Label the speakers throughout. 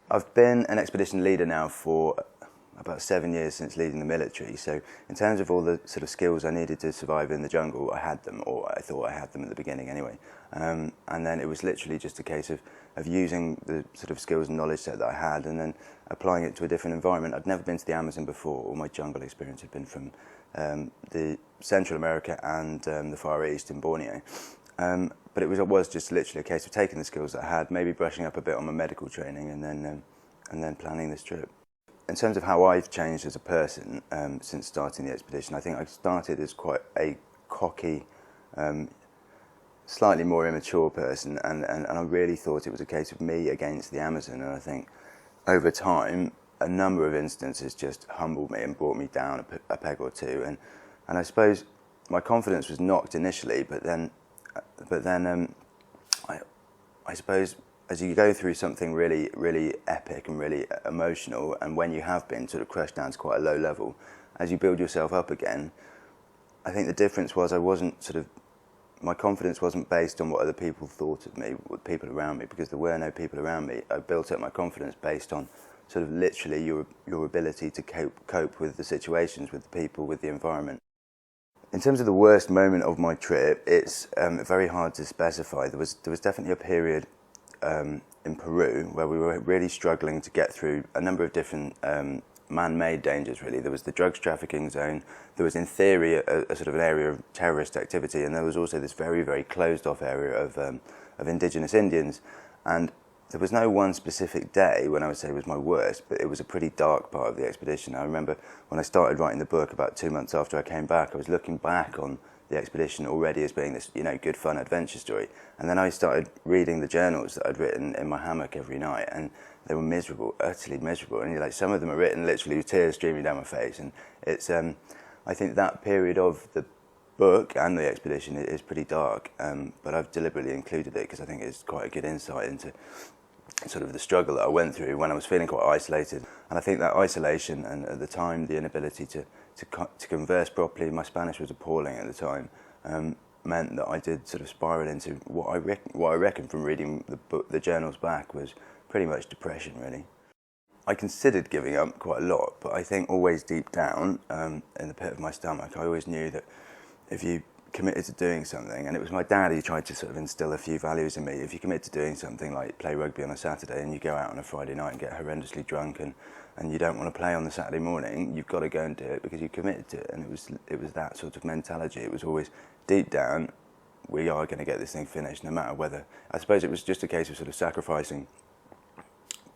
Speaker 1: I've been an expedition leader now for about 7 years since leading the military, so in terms of all the sort of skills I needed to survive in the jungle, I had them, or I thought I had them at the beginning anyway. And then it was literally just a case of using the sort of skills and knowledge set that I had and then applying it to a different environment. I'd never been to the Amazon before. All my jungle experience had been from the Central America and the Far East in Borneo. But it was just literally a case of taking the skills that I had, maybe brushing up a bit on my medical training, and then planning this trip. In terms of how I've changed as a person since starting the expedition, I think I started as quite a cocky, slightly more immature person, and I really thought it was a case of me against the Amazon. And I think over time, a number of instances just humbled me and brought me down a peg or two. And I suppose my confidence was knocked initially, but then I suppose as you go through something really, really epic and really emotional, and when you have been sort of crushed down to quite a low level, as you build yourself up again, I think the difference was my confidence wasn't based on what other people thought of me, what people around me, because there were no people around me. I built up my confidence based on sort of literally your ability to cope with the situations, with the people, with the environment. In terms of the worst moment of my trip, it's very hard to specify. There was definitely a period in Peru where we were really struggling to get through a number of different man-made dangers, really. There was the drugs trafficking zone, there was in theory a sort of an area of terrorist activity, and there was also this very, very closed-off area of indigenous Indians. And there was no one specific day when I would say was my worst, but it was a pretty dark part of the expedition. I remember when I started writing the book about 2 months after I came back, I was looking back on the expedition already as being this, good fun adventure story. And then I started reading the journals that I'd written in my hammock every night, and they were miserable, utterly miserable. And some of them are written literally with tears streaming down my face. And it's, I think that period of the book and the expedition is pretty dark, but I've deliberately included it because I think it's quite a good insight into sort of the struggle that I went through when I was feeling quite isolated. And I think that isolation and at the time the inability to converse properly, my Spanish was appalling at the time, meant that I did sort of spiral into what I reckon from reading the journals back was pretty much depression, really. I considered giving up quite a lot, but I think always deep down in the pit of my stomach, I always knew that if you committed to doing something, and it was my dad who tried to sort of instill a few values in me. If you commit to doing something like play rugby on a Saturday and you go out on a Friday night and get horrendously drunk and you don't want to play on the Saturday morning, you've got to go and do it because you committed to it. And it was that sort of mentality. It was always deep down, we are going to get this thing finished no matter whether. I suppose it was just a case of sort of sacrificing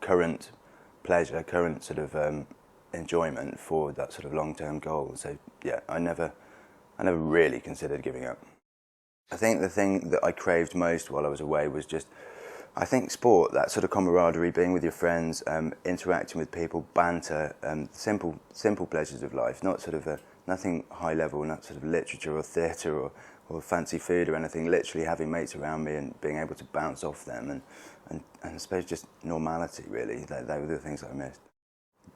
Speaker 1: current pleasure, current sort of enjoyment for that sort of long-term goal. So yeah, I never really considered giving up. I think the thing that I craved most while I was away was just, I think sport, that sort of camaraderie, being with your friends, interacting with people, banter, simple pleasures of life, not sort of nothing high level, not sort of literature or theatre or fancy food or anything, literally having mates around me and being able to bounce off them and I suppose just normality, really. They were the things that I missed.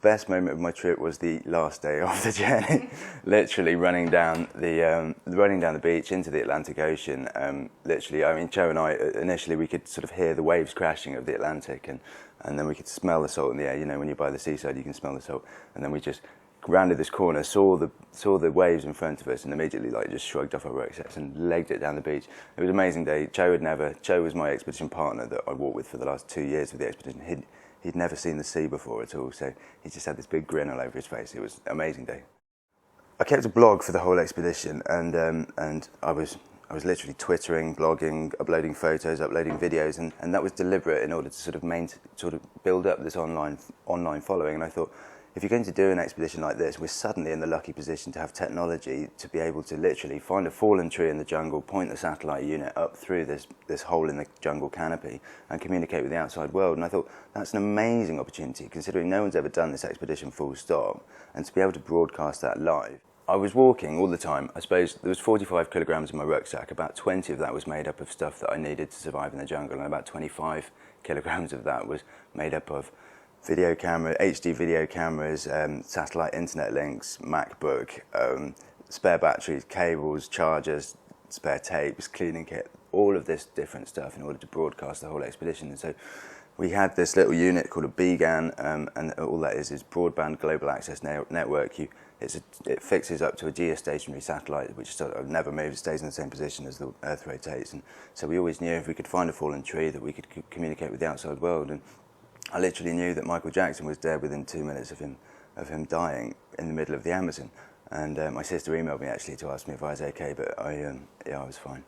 Speaker 1: Best moment of my trip was the last day of the journey. Literally running down the beach into the Atlantic Ocean. Literally, I mean, Joe and I initially we could sort of hear the waves crashing of the Atlantic, and then we could smell the salt in the air. When you're by the seaside, you can smell the salt. And then we just rounded this corner, saw the waves in front of us, and immediately just shrugged off our rucksacks and legged it down the beach. It was an amazing day. Joe was my expedition partner that I walked with for the last 2 years of the expedition. He'd never seen the sea before at all, so he just had this big grin all over his face. It was an amazing day. I kept a blog for the whole expedition, and I was literally twittering, blogging, uploading photos, uploading videos, and that was deliberate in order to sort of build up this online following. And I thought, if you're going to do an expedition like this, we're suddenly in the lucky position to have technology to be able to literally find a fallen tree in the jungle, point the satellite unit up through this hole in the jungle canopy and communicate with the outside world. And I thought, that's an amazing opportunity, considering no one's ever done this expedition full stop, and to be able to broadcast that live. I was walking all the time. I suppose there was 45 kilograms in my rucksack. About 20 of that was made up of stuff that I needed to survive in the jungle, and about 25 kilograms of that was made up of HD video cameras, satellite internet links, MacBook, spare batteries, cables, chargers, spare tapes, cleaning kit, all of this different stuff in order to broadcast the whole expedition. And so we had this little unit called a BGAN, and all that is broadband global access network. It fixes up to a geostationary satellite, which sort of never moves, stays in the same position as the Earth rotates. And so we always knew if we could find a fallen tree that we could communicate with the outside world. And I literally knew that Michael Jackson was dead within 2 minutes of him dying in the middle of the Amazon. And my sister emailed me actually to ask me if I was okay, but I was fine.